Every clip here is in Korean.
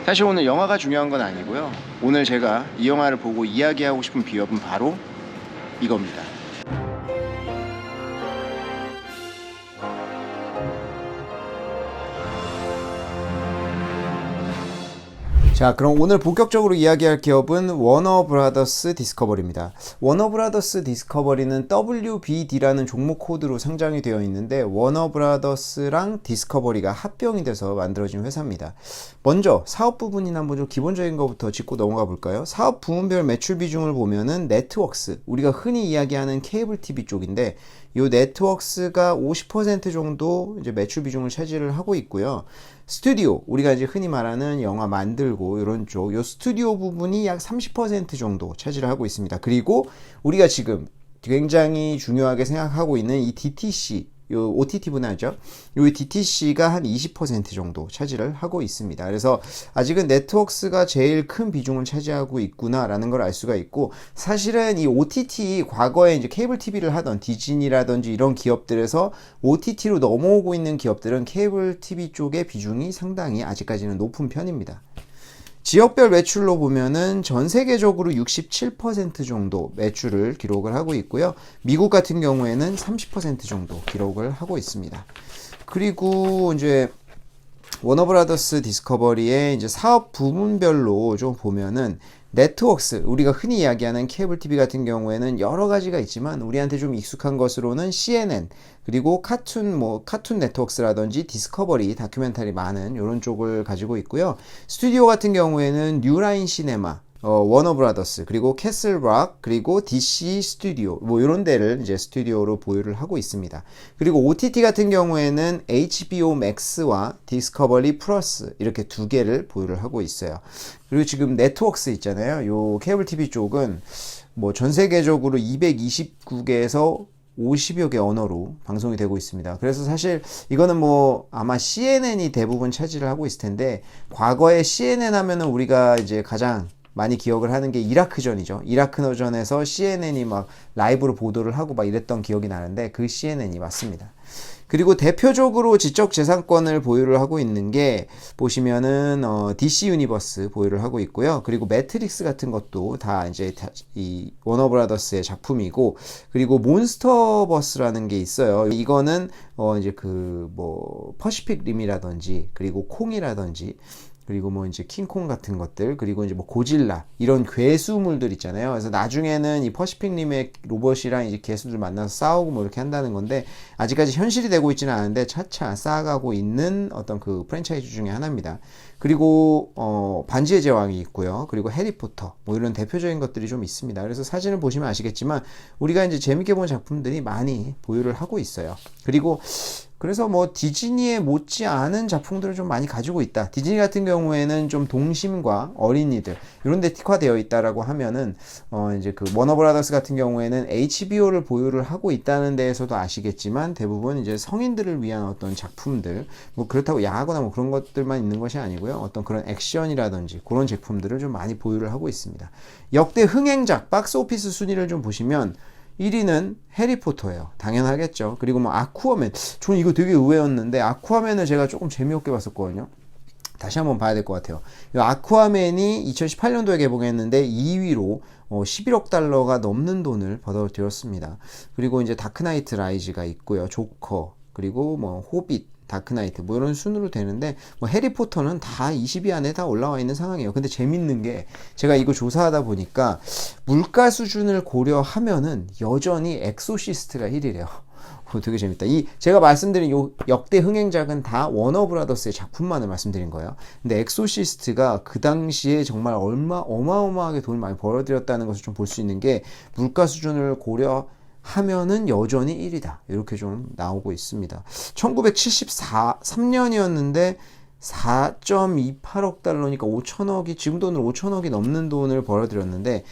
사실 오늘 영화가 중요한 건 아니고요. 오늘 제가 이 영화를 보고 이야기하고 싶은 비협은 바로 이겁니다. 자, 그럼 오늘 본격적으로 이야기할 기업은 워너브라더스 디스커버리입니다. 워너브라더스 디스커버리는 WBD라는 종목 코드로 상장이 되어 있는데 워너브라더스랑 디스커버리가 합병이 돼서 만들어진 회사입니다. 먼저 사업 부분이나 좀 기본적인 것부터 짚고 넘어가 볼까요? 사업 부문별 매출 비중을 보면은 네트워크스, 우리가 흔히 이야기하는 케이블 TV 쪽인데 이 네트워크스가 50% 정도 이제 매출 비중을 차지를 하고 있고요. 스튜디오, 우리가 이제 흔히 말하는 영화 만들고 이런 쪽, 요 스튜디오 부분이 약 30% 정도 차지를 하고 있습니다. 그리고 우리가 지금 굉장히 중요하게 생각하고 있는 이 DTC, 요 OTT 분야죠. 요 DTC가 한 20% 정도 차지를 하고 있습니다. 그래서 아직은 네트워크스가 제일 큰 비중을 차지하고 있구나라는 걸 알 수가 있고, 사실은 이 OTT 과거에 이제 케이블 TV를 하던 디즈니라든지 이런 기업들에서 OTT로 넘어오고 있는 기업들은 케이블 TV 쪽의 비중이 상당히 아직까지는 높은 편입니다. 지역별 매출로 보면은 전 세계적으로 67% 정도 매출을 기록을 하고 있고요. 미국 같은 경우에는 30% 정도 기록을 하고 있습니다. 그리고 이제 워너브라더스 디스커버리의 이제 사업 부문별로 좀 보면은 네트워크스, 우리가 흔히 이야기하는 케이블 TV 같은 경우에는 여러 가지가 있지만 우리한테 좀 익숙한 것으로는 CNN, 그리고 카툰 네트워크스라든지 디스커버리, 다큐멘터리 많은 이런 쪽을 가지고 있고요. 스튜디오 같은 경우에는 뉴라인 시네마, 워너브라더스, 그리고 캐슬락, 그리고 DC 스튜디오, 뭐 이런 데를 이제 스튜디오로 보유를 하고 있습니다. 그리고 OTT 같은 경우에는 HBO Max와 디스커버리 플러스 이렇게 두 개를 보유를 하고 있어요. 그리고 지금 네트워크스 있잖아요. 요 케이블 TV 쪽은 뭐 전 세계적으로 229개에서 50여 개 언어로 방송이 되고 있습니다. 그래서 사실 이거는 뭐 아마 CNN이 대부분 차지를 하고 있을 텐데, 과거에 CNN 하면은 우리가 이제 가장 많이 기억을 하는 게 이라크전이죠. 이라크전에서 CNN이 막 라이브로 보도를 하고 막 이랬던 기억이 나는데 그 CNN이 맞습니다. 그리고 대표적으로 지적재산권을 보유를 하고 있는 게 보시면은 DC 유니버스 보유를 하고 있고요. 그리고 매트릭스 같은 것도 다 이제 이 워너브라더스의 작품이고, 그리고 몬스터버스라는 게 있어요. 이거는 이제 그 뭐 퍼시픽 림이라든지 그리고 콩이라든지 그리고 뭐 이제 킹콩 같은 것들, 그리고 이제 뭐 고질라 이런 괴수물들 있잖아요. 그래서 나중에는 이 퍼시픽님의 로봇이랑 이제 괴수들 만나서 싸우고 뭐 이렇게 한다는 건데, 아직까지 현실이 되고 있지는 않은데 차차 쌓아가고 있는 어떤 그 프랜차이즈 중에 하나입니다. 그리고 반지의 제왕이 있고요. 그리고 해리포터 뭐 이런 대표적인 것들이 좀 있습니다. 그래서 사진을 보시면 아시겠지만 우리가 이제 재밌게 본 작품들이 많이 보유를 하고 있어요. 그리고 그래서 뭐 디즈니에 못지않은 작품들을 좀 많이 가지고 있다. 디즈니 같은 경우에는 좀 동심과 어린이들 이런 데 특화되어 있다라고 하면은 이제 그 워너브라더스 같은 경우에는 HBO를 보유를 하고 있다는 데에서도 아시겠지만 대부분 이제 성인들을 위한 어떤 작품들, 뭐 그렇다고 야하거나 뭐 그런 것들만 있는 것이 아니고요. 어떤 그런 액션이라든지 그런 제품들을 좀 많이 보유를 하고 있습니다. 역대 흥행작 박스 오피스 순위를 좀 보시면 1위는 해리포터예요. 당연하겠죠. 그리고 뭐 아쿠아맨, 저는 이거 되게 의외였는데 아쿠아맨을 제가 조금 재미없게 봤었거든요. 다시 한번 봐야 될 것 같아요. 아쿠아맨이 2018년도에 개봉했는데 2위로 11억 달러가 넘는 돈을 벌어들였습니다. 그리고 이제 다크나이트 라이즈가 있고요. 조커, 그리고 뭐 호빗, 다크나이트 뭐 이런 순으로 되는데, 뭐 해리포터는 다 20위 안에 다 올라와 있는 상황이에요. 근데 재밌는 게 제가 이거 조사하다 보니까 물가 수준을 고려하면은 여전히 엑소시스트가 1위래요. 되게 재밌다. 이 제가 말씀드린 요 역대 흥행작은 다 워너브라더스의 작품만을 말씀드린 거예요. 근데 엑소시스트가 그 당시에 정말 어마어마하게 돈을 많이 벌어들였다는 것을 좀 볼 수 있는 게, 물가 수준을 고려하면은 여전히 1위다. 이렇게 좀 나오고 있습니다. 1973년이었는데 4.28억 달러니까 5천억이, 지금 돈으로 5천억이 넘는 돈을 벌어들였는데,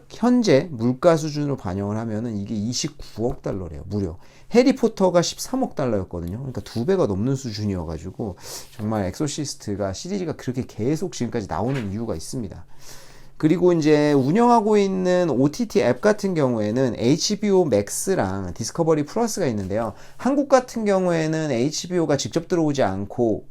현재 물가 수준으로 반영을 하면은 이게 29억 달러래요. 무려. 해리포터가 13억 달러였거든요. 그러니까 2배가 넘는 수준이어가지고 정말 엑소시스트가 시리즈가 그렇게 계속 지금까지 나오는 이유가 있습니다. 그리고 이제 운영하고 있는 OTT 앱 같은 경우에는 HBO Max랑 디스커버리 플러스가 있는데요. 한국 같은 경우에는 HBO가 직접 들어오지 않고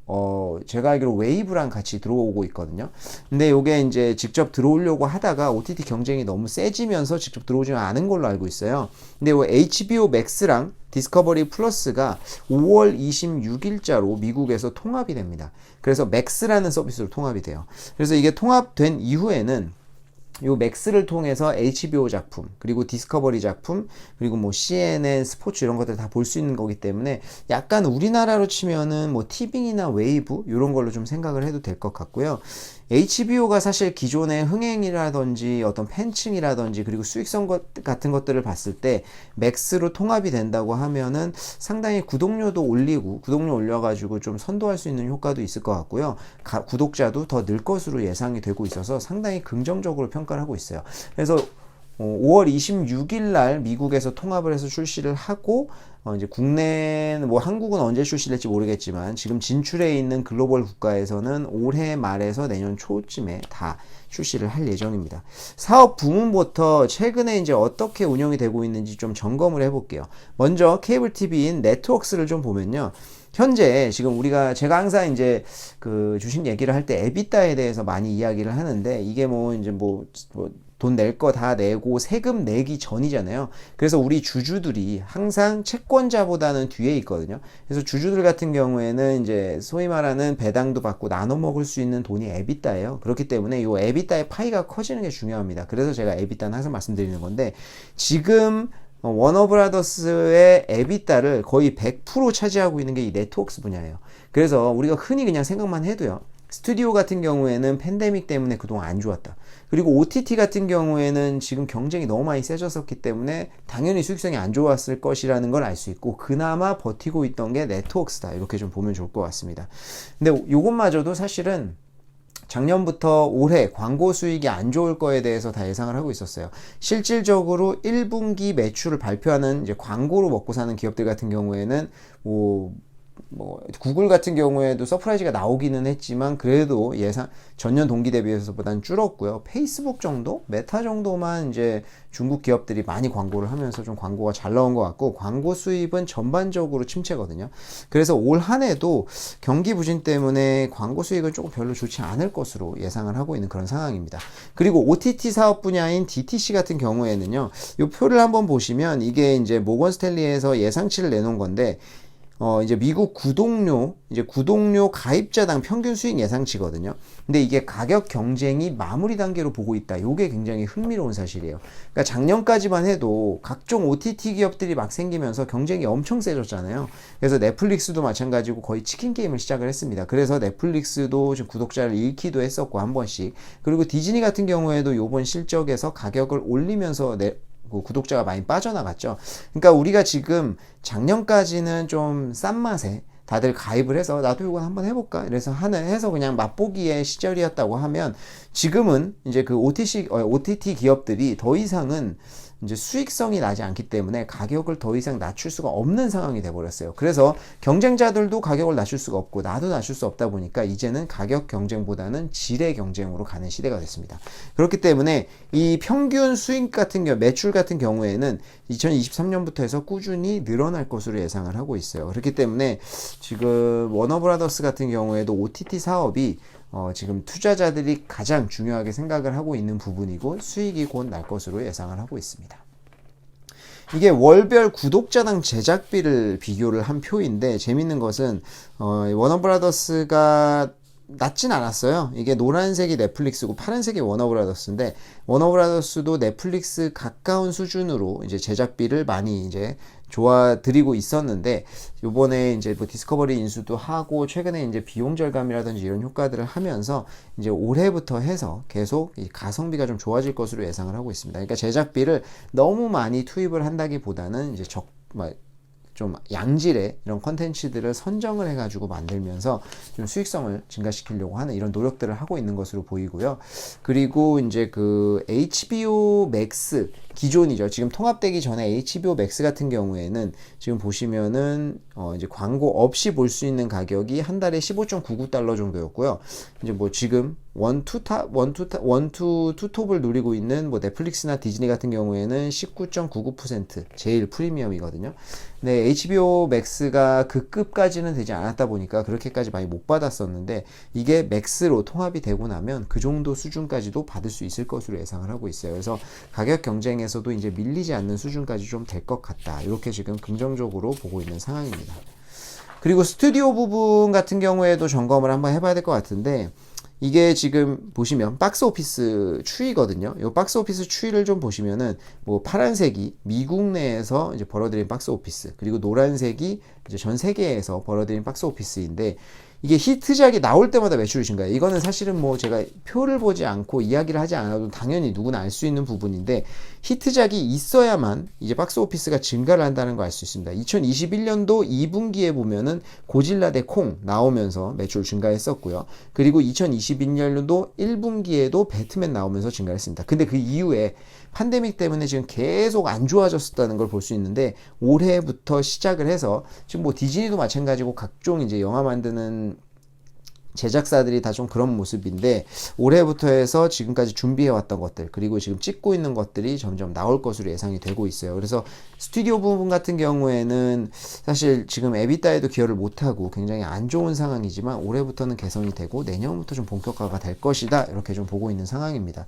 제가 알기로 웨이브랑 같이 들어오고 있거든요. 근데 요게 이제 직접 들어오려고 하다가 OTT 경쟁이 너무 세지면서 직접 들어오지 않은 걸로 알고 있어요. 근데 요 HBO Max랑 디스커버리 플러스가 5월 26일자로 미국에서 통합이 됩니다. 그래서 맥스라는 서비스로 통합이 돼요. 그래서 이게 통합된 이후에는 요 맥스를 통해서 HBO 작품, 그리고 디스커버리 작품, 그리고 뭐 CNN, 스포츠 이런 것들 다 볼 수 있는 거기 때문에 약간 우리나라로 치면은 뭐 티빙이나 웨이브 이런 걸로 좀 생각을 해도 될 것 같고요. HBO가 사실 기존의 흥행이라든지 어떤 팬층이라든지 그리고 수익성 같은 것들을 봤을 때 맥스로 통합이 된다고 하면은 상당히 구독료도 올리고 구독료 올려가지고 좀 선도할 수 있는 효과도 있을 것 같고요. 구독자도 더 늘 것으로 예상이 되고 있어서 상당히 긍정적으로 평가를 하고 있어요. 그래서 5월 26일 날 미국에서 통합을 해서 출시를 하고 이제 국내는 뭐 한국은 언제 출시될지 모르겠지만 지금 진출해 있는 글로벌 국가에서는 올해 말에서 내년 초쯤에 다 출시를 할 예정입니다. 사업 부문부터 최근에 이제 어떻게 운영이 되고 있는지 좀 점검을 해볼게요. 먼저 케이블 TV인 네트워크스를 좀 보면요. 현재 지금 제가 항상 이제 그 주식 얘기를 할 때 에비타에 대해서 많이 이야기를 하는데 이게 뭐 이제 돈 낼 거 다 내고 세금 내기 전이잖아요. 그래서 우리 주주들이 항상 채권자보다는 뒤에 있거든요. 그래서 주주들 같은 경우에는 이제 소위 말하는 배당도 받고 나눠 먹을 수 있는 돈이 에비타예요. 그렇기 때문에 이 에비타의 파이가 커지는 게 중요합니다. 그래서 제가 에비타는 항상 말씀드리는 건데 지금 워너브라더스의 에비타를 거의 100% 차지하고 있는 게 이 네트워크스 분야예요. 그래서 우리가 흔히 그냥 생각만 해도요. 스튜디오 같은 경우에는 팬데믹 때문에 그동안 안 좋았다. 그리고 OTT 같은 경우에는 지금 경쟁이 너무 많이 세졌었기 때문에 당연히 수익성이 안 좋았을 것이라는 걸 알 수 있고 그나마 버티고 있던 게 네트워크스다. 이렇게 좀 보면 좋을 것 같습니다. 근데 이것마저도 사실은 작년부터 올해 광고 수익이 안 좋을 거에 대해서 다 예상을 하고 있었어요. 실질적으로 1분기 매출을 발표하는 이제 광고로 먹고 사는 기업들 같은 경우에는 구글 같은 경우에도 서프라이즈가 나오기는 했지만 그래도 전년 동기 대비해서보다는 줄었고요. 페이스북 정도, 메타 정도만 이제 중국 기업들이 많이 광고를 하면서 좀 광고가 잘 나온 것 같고 광고 수입은 전반적으로 침체거든요. 그래서 올 한 해도 경기 부진 때문에 광고 수익은 조금 별로 좋지 않을 것으로 예상을 하고 있는 그런 상황입니다. 그리고 OTT 사업 분야인 DTC 같은 경우에는요. 이 표를 한번 보시면 이게 이제 모건 스탠리에서 예상치를 내놓은 건데 이제 미국 구독료 가입자당 평균 수익 예상치거든요. 근데 이게 가격 경쟁이 마무리 단계로 보고 있다. 요게 굉장히 흥미로운 사실이에요. 그러니까 작년까지만 해도 각종 OTT 기업들이 막 생기면서 경쟁이 엄청 세졌잖아요. 그래서 넷플릭스도 마찬가지고 거의 치킨 게임을 시작을 했습니다. 그래서 넷플릭스도 지금 구독자를 잃기도 했었고 한 번씩. 그리고 디즈니 같은 경우에도 요번 실적에서 가격을 올리면서 구독자가 많이 빠져나갔죠. 그러니까 우리가 지금 작년까지는 좀 싼 맛에 다들 가입을 해서 나도 이건 한번 해볼까 이래서 해서 그냥 맛보기의 시절이었다고 하면 지금은 이제 그 OTT 기업들이 더 이상은 이제 수익성이 나지 않기 때문에 가격을 더 이상 낮출 수가 없는 상황이 돼버렸어요. 그래서 경쟁자들도 가격을 낮출 수가 없고 나도 낮출 수 없다 보니까 이제는 가격 경쟁보다는 질의 경쟁으로 가는 시대가 됐습니다. 그렇기 때문에 이 평균 수익 같은 매출 같은 경우에는 2023년부터 해서 꾸준히 늘어날 것으로 예상을 하고 있어요. 그렇기 때문에 지금 워너브라더스 같은 경우에도 OTT 사업이 지금 투자자들이 가장 중요하게 생각을 하고 있는 부분이고 수익이 곧 날 것으로 예상을 하고 있습니다. 이게 월별 구독자당 제작비를 비교를 한 표인데 재밌는 것은 워너브라더스가 낮진 않았어요. 이게 노란색이 넷플릭스고 파란색이 워너브라더스인데 워너브라더스도 넷플릭스 가까운 수준으로 이제 제작비를 많이 이제 드리고 있었는데 요번에 이제 디스커버리 인수도 하고 최근에 이제 비용 절감이라든지 이런 효과들을 하면서 이제 올해부터 해서 계속 이 가성비가 좀 좋아질 것으로 예상을 하고 있습니다. 그러니까 제작비를 너무 많이 투입을 한다기보다는 이제 좀 양질의 이런 컨텐츠들을 선정을 해가지고 만들면서 좀 수익성을 증가시키려고 하는 이런 노력들을 하고 있는 것으로 보이고요. 그리고 이제 그 HBO Max 기존이죠. 지금 통합되기 전에 HBO Max 같은 경우에는 지금 보시면은 이제 광고 없이 볼 수 있는 가격이 한 달에 $15.99 정도였고요. 이제 뭐 지금 투톱을 누리고 있는 뭐 넷플릭스나 디즈니 같은 경우에는 19.99% 제일 프리미엄이거든요. 네, HBO 맥스가 그 급까지는 되지 않았다 보니까 그렇게까지 많이 못 받았었는데, 이게 맥스로 통합이 되고 나면 그 정도 수준까지도 받을 수 있을 것으로 예상을 하고 있어요. 그래서 가격 경쟁에서도 이제 밀리지 않는 수준까지 좀 될 것 같다. 이렇게 지금 긍정적으로 보고 있는 상황입니다. 그리고 스튜디오 부분 같은 경우에도 점검을 한번 해봐야 될 것 같은데, 이게 지금 보시면 박스 오피스 추이거든요. 이 박스 오피스 추이를 좀 보시면은 뭐 파란색이 미국 내에서 이제 벌어들인 박스 오피스, 그리고 노란색이 이제 전 세계에서 벌어들인 박스 오피스인데, 이게 히트작이 나올 때마다 매출이 증가해요. 이거는 사실은 뭐 제가 표를 보지 않고 이야기를 하지 않아도 당연히 누구나 알 수 있는 부분인데, 히트작이 있어야만 이제 박스 오피스가 증가를 한다는 거 알 수 있습니다. 2021년도 2분기에 보면은 고질라 대 콩 나오면서 매출 증가했었고요. 그리고 2022년도 1분기에도 배트맨 나오면서 증가했습니다. 근데 그 이후에 팬데믹 때문에 지금 계속 안 좋아졌었다는 걸 볼 수 있는데, 올해부터 시작을 해서 지금 뭐 디즈니도 마찬가지고 각종 이제 영화 만드는 제작사들이 다 좀 그런 모습인데, 올해부터 해서 지금까지 준비해왔던 것들, 그리고 지금 찍고 있는 것들이 점점 나올 것으로 예상이 되고 있어요. 그래서 스튜디오 부분 같은 경우에는 사실 지금 에비타에도 기여를 못하고 굉장히 안 좋은 상황이지만, 올해부터는 개선이 되고 내년부터 좀 본격화가 될 것이다, 이렇게 좀 보고 있는 상황입니다.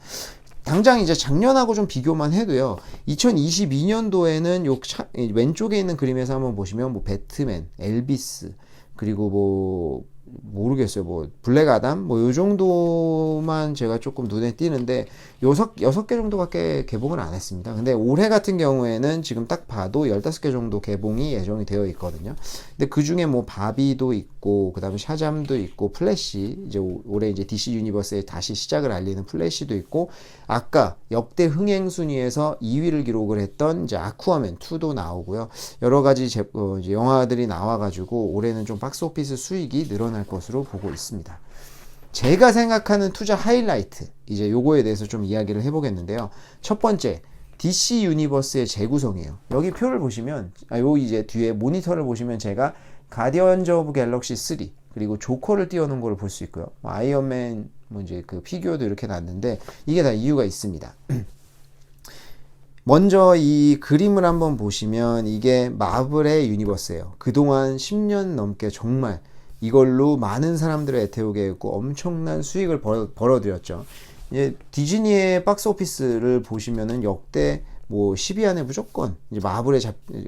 당장 이제 작년하고 좀 비교만 해도요, 2022년도에는 왼쪽에 있는 그림에서 한번 보시면 뭐 배트맨, 엘비스, 그리고 뭐 모르겠어요, 뭐 블랙 아담 뭐 요 정도만 제가 조금 눈에 띄는데, 여섯 개 정도밖에 개봉을 안 했습니다. 근데 올해 같은 경우에는 지금 딱 봐도 15개 정도 개봉이 예정이 되어 있거든요. 근데 그 중에 뭐 바비도 있고, 그 다음에 샤잠도 있고, 플래시, 이제 올해 이제 DC 유니버스에 다시 시작을 알리는 플래시도 있고, 아까 역대 흥행 순위에서 2위를 기록을 했던 이제 아쿠아맨 2도 나오고요. 여러 가지 이제 영화들이 나와가지고 올해는 좀 박스오피스 수익이 늘어날 것으로 보고 있습니다. 제가 생각하는 투자 하이라이트, 이제 요거에 대해서 좀 이야기를 해보겠는데요. 첫 번째, DC 유니버스의 재구성이에요. 여기 표를 보시면, 요 이제 뒤에 모니터를 보시면 제가 가디언즈 오브 갤럭시 3, 그리고 조커를 띄워놓은 걸 볼 수 있고요. 아이언맨, 뭐 이제 그 피규어도 이렇게 놨는데, 이게 다 이유가 있습니다. 먼저 이 그림을 한번 보시면 이게 마블의 유니버스예요. 그동안 10년 넘게 정말 이걸로 많은 사람들을 애태우게 했고 엄청난 수익을 벌어들였죠. 이제 디즈니의 박스 오피스를 보시면은 역대 뭐 10위 안에 무조건 이제 마블의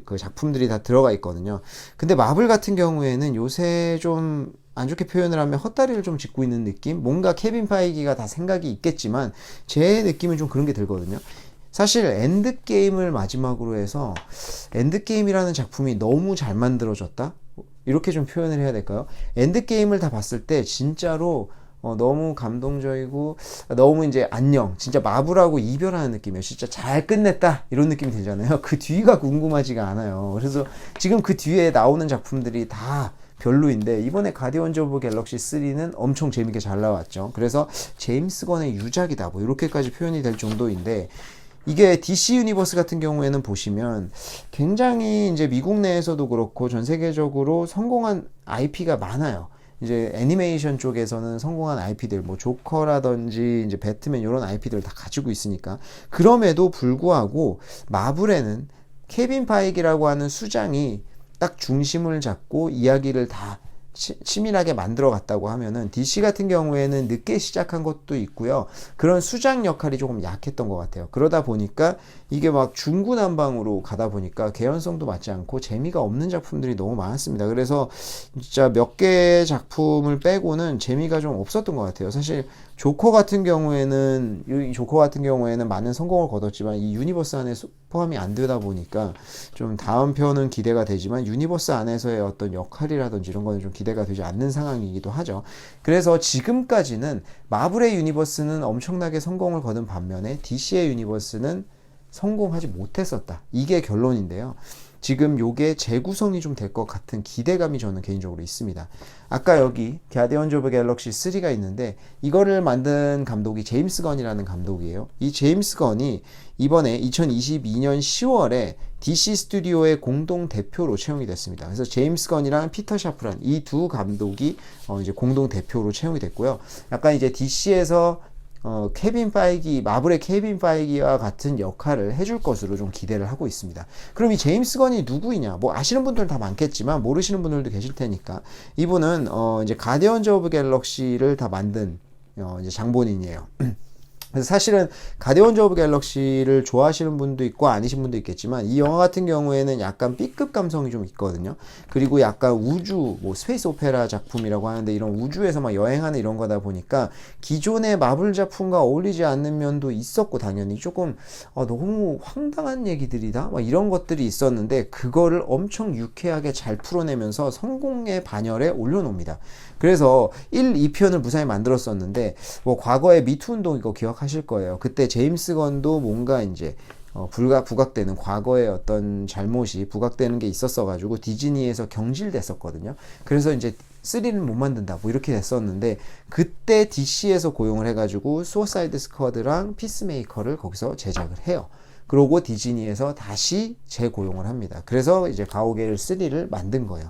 그 작품들이 다 들어가 있거든요. 근데 마블 같은 경우에는 요새 좀 안 좋게 표현을 하면 헛다리를 좀 짚고 있는 느낌? 뭔가 케빈 파이기가 다 생각이 있겠지만 제 느낌은 좀 그런 게 들거든요. 사실 엔드게임을 마지막으로 해서 엔드게임이라는 작품이 너무 잘 만들어졌다? 이렇게 좀 표현을 해야 될까요? 엔드게임을 다 봤을 때 진짜로 너무 감동적이고, 너무 이제 안녕, 진짜 마블하고 이별하는 느낌이에요. 진짜 잘 끝냈다, 이런 느낌이 들잖아요. 그 뒤가 궁금하지가 않아요. 그래서 지금 그 뒤에 나오는 작품들이 다 별로인데, 이번에 가디언즈 오브 갤럭시 3는 엄청 재밌게 잘 나왔죠. 그래서 제임스 건의 유작이다, 뭐 이렇게까지 표현이 될 정도인데, 이게 DC 유니버스 같은 경우에는 보시면 굉장히 이제 미국 내에서도 그렇고 전 세계적으로 성공한 IP가 많아요. 이제 애니메이션 쪽에서는 성공한 IP들, 뭐 조커라든지 이제 배트맨 이런 IP들 다 가지고 있으니까. 그럼에도 불구하고 마블에는 케빈 파이기라고 하는 수장이 딱 중심을 잡고 이야기를 다 치밀하게 만들어 갔다고 하면은, DC 같은 경우에는 늦게 시작한 것도 있고요. 그런 수장 역할이 조금 약했던 것 같아요. 그러다 보니까 이게 막 중구난방으로 가다 보니까 개연성도 맞지 않고 재미가 없는 작품들이 너무 많았습니다. 그래서 진짜 몇 개의 작품을 빼고는 재미가 좀 없었던 것 같아요. 사실 조커 같은 경우에는 많은 성공을 거뒀지만 이 유니버스 안에 포함이 안 되다 보니까 좀 다음 편은 기대가 되지만 유니버스 안에서의 어떤 역할이라든지 이런 거는 좀 기대가 되지 않는 상황이기도 하죠. 그래서 지금까지는 마블의 유니버스는 엄청나게 성공을 거둔 반면에 DC의 유니버스는 성공하지 못했었다. 이게 결론인데요. 지금 요게 재구성이 좀 될 것 같은 기대감이 저는 개인적으로 있습니다. 아까 여기 가디언즈 오브 갤럭시 3가 있는데 이거를 만든 감독이 제임스 건이라는 감독이에요. 이 제임스 건이 이번에 2022년 10월에 DC 스튜디오의 공동 대표로 채용이 됐습니다. 그래서 제임스 건이랑 피터 샤프란 이 두 감독이 이제 공동 대표로 채용이 됐고요. 약간 이제 DC에서 케빈 파이기, 마블의 케빈 파이기와 같은 역할을 해줄 것으로 좀 기대를 하고 있습니다. 그럼 이 제임스 건이 누구이냐? 뭐 아시는 분들은 다 많겠지만 모르시는 분들도 계실 테니까 이분은 이제 가디언즈 오브 갤럭시를 다 만든 이제 장본인이에요. 그래서 사실은 가디언즈 오브 갤럭시를 좋아하시는 분도 있고 아니신 분도 있겠지만 이 영화 같은 경우에는 약간 B급 감성이 좀 있거든요. 그리고 약간 우주, 뭐 스페이스 오페라 작품이라고 하는데 이런 우주에서 막 여행하는 이런 거다 보니까 기존의 마블 작품과 어울리지 않는 면도 있었고 당연히 조금 너무 황당한 얘기들이다 막 이런 것들이 있었는데 그거를 엄청 유쾌하게 잘 풀어내면서 성공의 반열에 올려놓습니다. 그래서 1, 2편을 무사히 만들었었는데 뭐 과거에 미투 운동 이거 기억하실 거예요. 그때 제임스 건도 뭔가 이제 부각되는 과거의 어떤 잘못이 부각되는 게 있었어 가지고 디즈니에서 경질됐었거든요. 그래서 이제 3는 못 만든다 뭐 이렇게 됐었는데 그때 DC에서 고용을 해가지고 수어사이드 스쿼드랑 피스메이커를 거기서 제작을 해요. 그러고 디즈니에서 다시 재고용을 합니다. 그래서 이제 가오갤 3를 만든 거예요.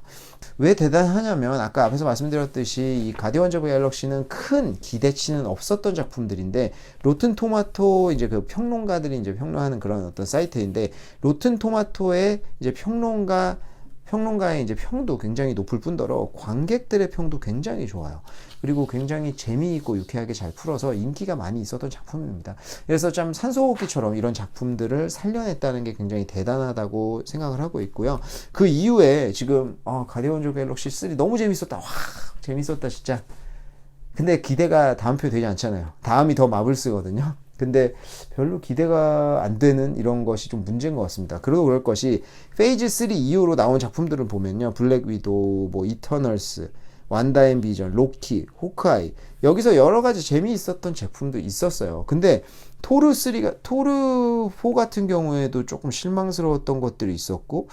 왜 대단하냐면 아까 앞에서 말씀드렸듯이 이 가디언즈 오브 갤럭시는 큰 기대치는 없었던 작품들인데 로튼 토마토 이제 그 평론가들이 이제 평론하는 그런 어떤 사이트인데 로튼 토마토의 이제 평론가의 이제 평도 굉장히 높을 뿐더러 관객들의 평도 굉장히 좋아요. 그리고 굉장히 재미있고 유쾌하게 잘 풀어서 인기가 많이 있었던 작품입니다. 그래서 좀 산소호흡기처럼 이런 작품들을 살려냈다는 게 굉장히 대단하다고 생각을 하고 있고요. 그 이후에 지금 가디언즈 오브 갤럭시 3 너무 재밌었다. 와, 재밌었다 진짜. 근데 기대가 다음표 되지 않잖아요. 다음이 더 마블스거든요. 근데 별로 기대가 안 되는 이런 것이 좀 문제인 것 같습니다. 그리고 그럴 것이 페이즈 3 이후로 나온 작품들을 보면요. 블랙 위도우, 뭐 이터널스, 완다 앤 비전, 로키, 호크아이 여기서 여러 가지 재미있었던 제품도 있었어요. 근데 토르 4 같은 경우에도 조금 실망스러웠던 것들이 있었고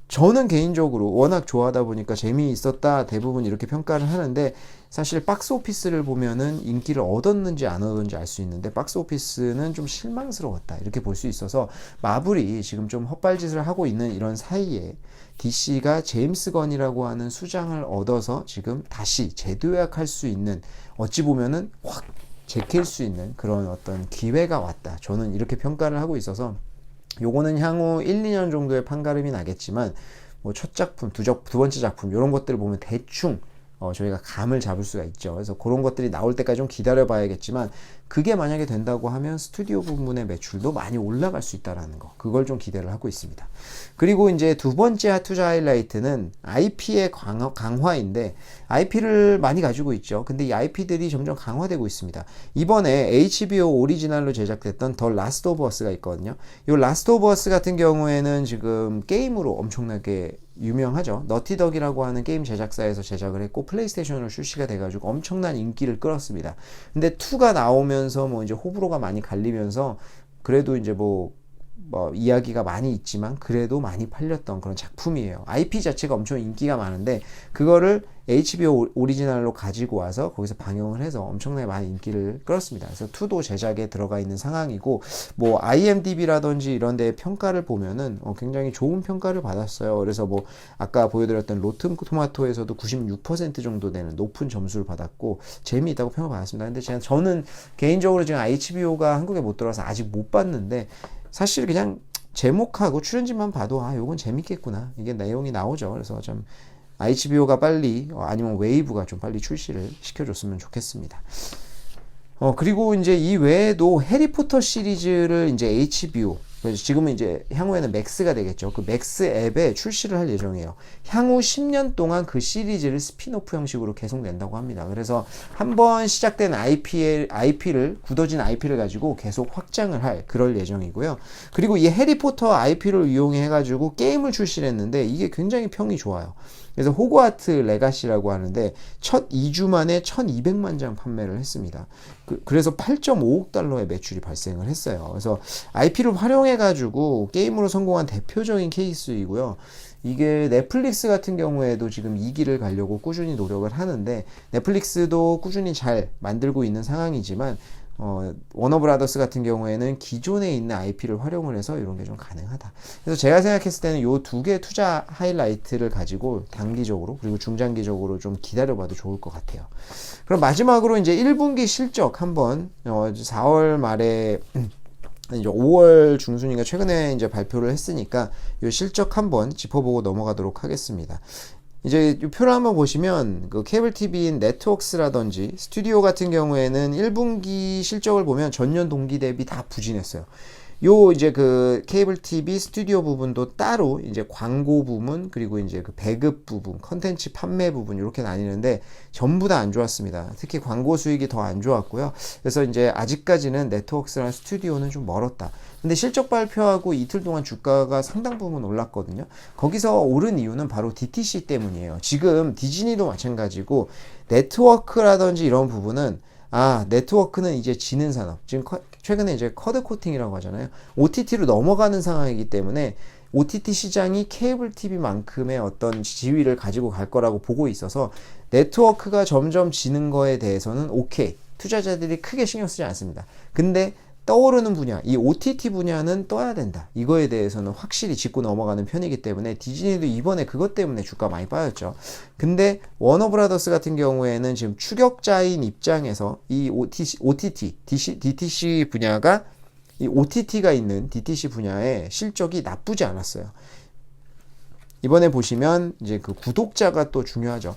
저는 개인적으로 워낙 좋아하다 보니까 재미있었다 대부분 이렇게 평가를 하는데 사실 박스 오피스를 보면은 인기를 얻었는지 안 얻었는지 알 수 있는데 박스 오피스는 좀 실망스러웠다 이렇게 볼 수 있어서 마블이 지금 좀 헛발짓을 하고 있는 이런 사이에 DC가 제임스 건이라고 하는 수장을 얻어서 지금 다시 재도약할 수 있는 어찌 보면은 확 제킬 수 있는 그런 어떤 기회가 왔다. 저는 이렇게 평가를 하고 있어서 요거는 향후 1, 2년 정도의 판가름이 나겠지만 뭐 첫 작품, 두 번째 작품 이런 것들을 보면 대충 저희가 감을 잡을 수가 있죠. 그래서 그런 것들이 나올 때까지 좀 기다려 봐야겠지만 그게 만약에 된다고 하면 스튜디오 부분의 매출도 많이 올라갈 수 있다라는 거 그걸 좀 기대를 하고 있습니다. 그리고 이제 두 번째 투자 하이라이트는 IP의 강화인데 IP를 많이 가지고 있죠. 근데 이 IP들이 점점 강화되고 있습니다. 이번에 HBO 오리지널로 제작됐던 더 라스트 오브 어스가 있거든요. 이 라스트 오브 어스 같은 경우에는 지금 게임으로 엄청나게 유명하죠. 너티덕이라고 하는 게임 제작사에서 제작을 했고 플레이스테이션으로 출시가 돼가지고 엄청난 인기를 끌었습니다. 근데 2가 나오면서 뭐 이제 호불호가 많이 갈리면서 그래도 이제 뭐 이야기가 많이 있지만 그래도 많이 팔렸던 그런 작품이에요. IP 자체가 엄청 인기가 많은데 그거를 HBO 오리지널로 가지고 와서 거기서 방영을 해서 엄청나게 많은 인기를 끌었습니다. 그래서 2도 제작에 들어가 있는 상황이고 뭐 IMDb라든지 이런 데 평가를 보면은 굉장히 좋은 평가를 받았어요. 그래서 뭐 아까 보여드렸던 로튼 토마토에서도 96% 정도 되는 높은 점수를 받았고 재미있다고 평을 받았습니다. 근데 저는 개인적으로 지금 HBO가 한국에 못 들어와서 아직 못 봤는데 사실 그냥 제목하고 출연진만 봐도 요건 재밌겠구나 이게 내용이 나오죠. 그래서 좀 HBO가 빨리 아니면 웨이브가 좀 빨리 출시를 시켜줬으면 좋겠습니다. 그리고 이제 이 외에도 해리포터 시리즈를 이제 HBO 지금은 이제 향후에는 맥스가 되겠죠. 그 맥스 앱에 출시를 할 예정이에요. 향후 10년 동안 그 시리즈를 스피노프 형식으로 계속 낸다고 합니다. 그래서 한번 시작된 IP를 굳어진 IP를 가지고 계속 확장을 할 그럴 예정이고요. 그리고 이 해리포터 IP를 이용해 가지고 게임을 출시를 했는데 이게 굉장히 평이 좋아요. 그래서 호그와트 레가시라고 하는데 첫 2주 만에 1200만 장 판매를 했습니다. 그래서 8.5억 달러의 매출이 발생을 했어요. 그래서 IP를 활용해 가지고 게임으로 성공한 대표적인 케이스이고요. 이게 넷플릭스 같은 경우에도 지금 2기를 가려고 꾸준히 노력을 하는데, 넷플릭스도 꾸준히 잘 만들고 있는 상황이지만 워너브라더스 같은 경우에는 기존에 있는 IP를 활용을 해서 이런 게 좀 가능하다. 그래서 제가 생각했을 때는 요 두 개 투자 하이라이트를 가지고 단기적으로 그리고 중장기적으로 좀 기다려봐도 좋을 것 같아요. 그럼 마지막으로 이제 1분기 실적 한번 4월 말에 이제 5월 중순인가 최근에 이제 발표를 했으니까 이 실적 한번 짚어보고 넘어가도록 하겠습니다. 이제 이 표를 한번 보시면 그 케이블 TV인 네트웍스라든지 스튜디오 같은 경우에는 1분기 실적을 보면 전년 동기 대비 다 부진했어요. 요 이제 그 케이블 TV 스튜디오 부분도 따로 이제 광고 부분 그리고 이제 그 배급 부분, 컨텐츠 판매 부분 이렇게 나뉘는데 전부 다 안 좋았습니다. 특히 광고 수익이 더 안 좋았고요. 그래서 이제 아직까지는 네트웍스랑 스튜디오는 좀 멀었다. 근데 실적 발표하고 이틀 동안 주가가 상당 부분 올랐거든요. 거기서 오른 이유는 바로 DTC 때문이에요. 지금 디즈니도 마찬가지고 네트워크라든지 이런 부분은 네트워크는 이제 지는 산업. 지금 최근에 이제 쿼드 코팅이라고 하잖아요. OTT로 넘어가는 상황이기 때문에 OTT 시장이 케이블 TV만큼의 어떤 지위를 가지고 갈 거라고 보고 있어서 네트워크가 점점 지는 거에 대해서는 오케이. 투자자들이 크게 신경 쓰지 않습니다. 근데 떠오르는 분야, 이 OTT 분야는 떠야 된다. 이거에 대해서는 확실히 짚고 넘어가는 편이기 때문에 디즈니도 이번에 그것 때문에 주가 많이 빠졌죠. 근데 워너브라더스 같은 경우에는 지금 추격자인 입장에서 이 DTC 분야가 이 OTT가 있는 DTC 분야의 실적이 나쁘지 않았어요. 이번에 보시면 이제 그 구독자가 또 중요하죠.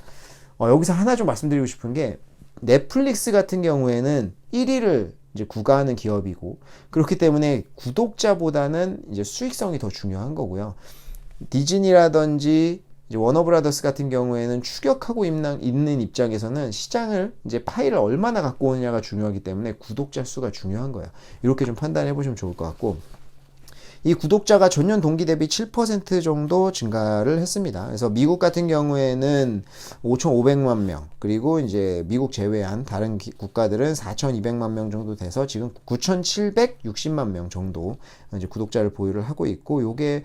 여기서 하나 좀 말씀드리고 싶은 게 넷플릭스 같은 경우에는 1위를 이제 구가하는 기업이고 그렇기 때문에 구독자보다는 이제 수익성이 더 중요한 거고요. 디즈니라든지 이제 워너브라더스 같은 경우에는 추격하고 있는 입장에서는 시장을 이제 파일을 얼마나 갖고 오느냐가 중요하기 때문에 구독자 수가 중요한 거예요. 이렇게 좀 판단해 보시면 좋을 것 같고, 이 구독자가 전년 동기 대비 7% 정도 증가를 했습니다. 그래서 미국 같은 경우에는 5,500만 명, 그리고 이제 미국 제외한 다른 국가들은 4,200만 명 정도 돼서 지금 9,760만 명 정도 이제 구독자를 보유를 하고 있고, 요게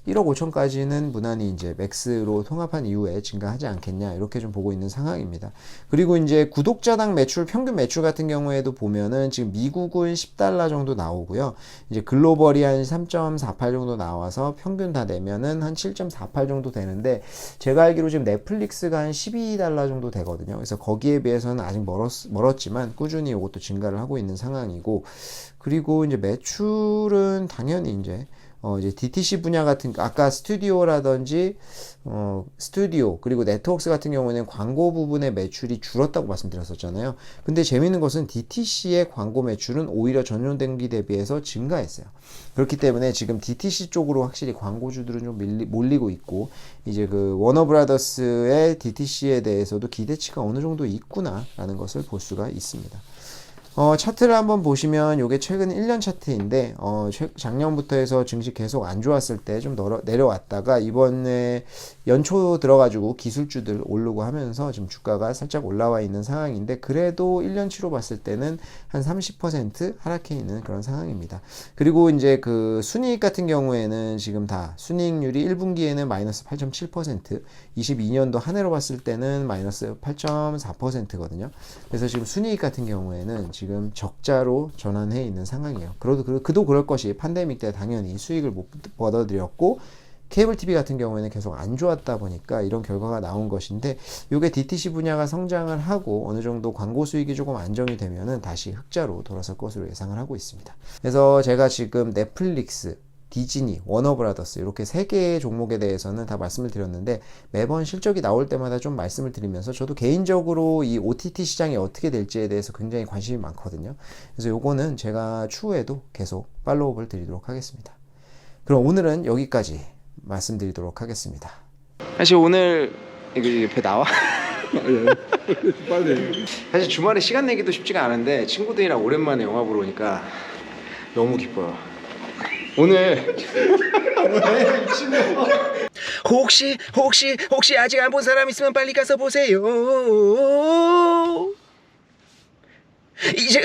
1억 5천까지는 무난히 이제 맥스로 통합한 이후에 증가하지 않겠냐, 이렇게 좀 보고 있는 상황입니다. 그리고 이제 구독자당 매출, 평균 매출 같은 경우에도 보면은 지금 미국은 $10 정도 나오고요. 이제 글로벌이 한 3.48 정도 나와서 평균 다 내면은 한 7.48 정도 되는데, 제가 알기로 지금 넷플릭스가 한 $12 정도 되거든요. 그래서 거기에 비해서는 아직 멀었지만 꾸준히 이것도 증가를 하고 있는 상황이고, 그리고 이제 매출은 당연히 이제 DTC 분야 같은, 아까 스튜디오라든지 스튜디오 그리고 네트워크스 같은 경우에는 광고 부분의 매출이 줄었다고 말씀드렸었잖아요. 근데 재미있는 것은 DTC의 광고 매출은 오히려 전년 동기 대비해서 증가했어요. 그렇기 때문에 지금 DTC 쪽으로 확실히 광고주들은 좀 몰리고 있고, 이제 그 워너브라더스의 DTC에 대해서도 기대치가 어느 정도 있구나라는 것을 볼 수가 있습니다. 차트를 한번 보시면 요게 최근 1년 차트인데 작년부터 해서 증시 계속 안 좋았을 때 좀 내려왔다가 이번에 연초 들어가지고 기술주들 오르고 하면서 지금 주가가 살짝 올라와 있는 상황인데, 그래도 1년치로 봤을 때는 한 30% 하락해 있는 그런 상황입니다. 그리고 이제 그 순이익 같은 경우에는 지금 다 순이익률이 1분기에는 마이너스 8.7%, 22년도 한 해로 봤을 때는 마이너스 8.4%거든요. 그래서 지금 순이익 같은 경우에는 지금 적자로 전환해 있는 상황이에요. 그도 그럴 것이 팬데믹 때 당연히 수익을 못 얻어들였고, 케이블 TV 같은 경우에는 계속 안 좋았다 보니까 이런 결과가 나온 것인데, 이게 DTC 분야가 성장을 하고 어느 정도 광고 수익이 조금 안정이 되면은 다시 흑자로 돌아설 것으로 예상을 하고 있습니다. 그래서 제가 지금 넷플릭스, 디즈니, 워너브라더스 이렇게 3개의 종목에 대해서는 다 말씀을 드렸는데, 매번 실적이 나올 때마다 좀 말씀을 드리면서 저도 개인적으로 이 OTT 시장이 어떻게 될지에 대해서 굉장히 관심이 많거든요. 그래서 요거는 제가 추후에도 계속 팔로우업을 드리도록 하겠습니다. 그럼 오늘은 여기까지 말씀드리도록 하겠습니다. 사실 오늘 이거 옆에 나와? 빨리. 사실 주말에 시간 내기도 쉽지가 않은데 친구들이랑 오랜만에 영화 보러 오니까 혹시 아직 안 본 사람 있으면 빨리 가서 보세요. 이제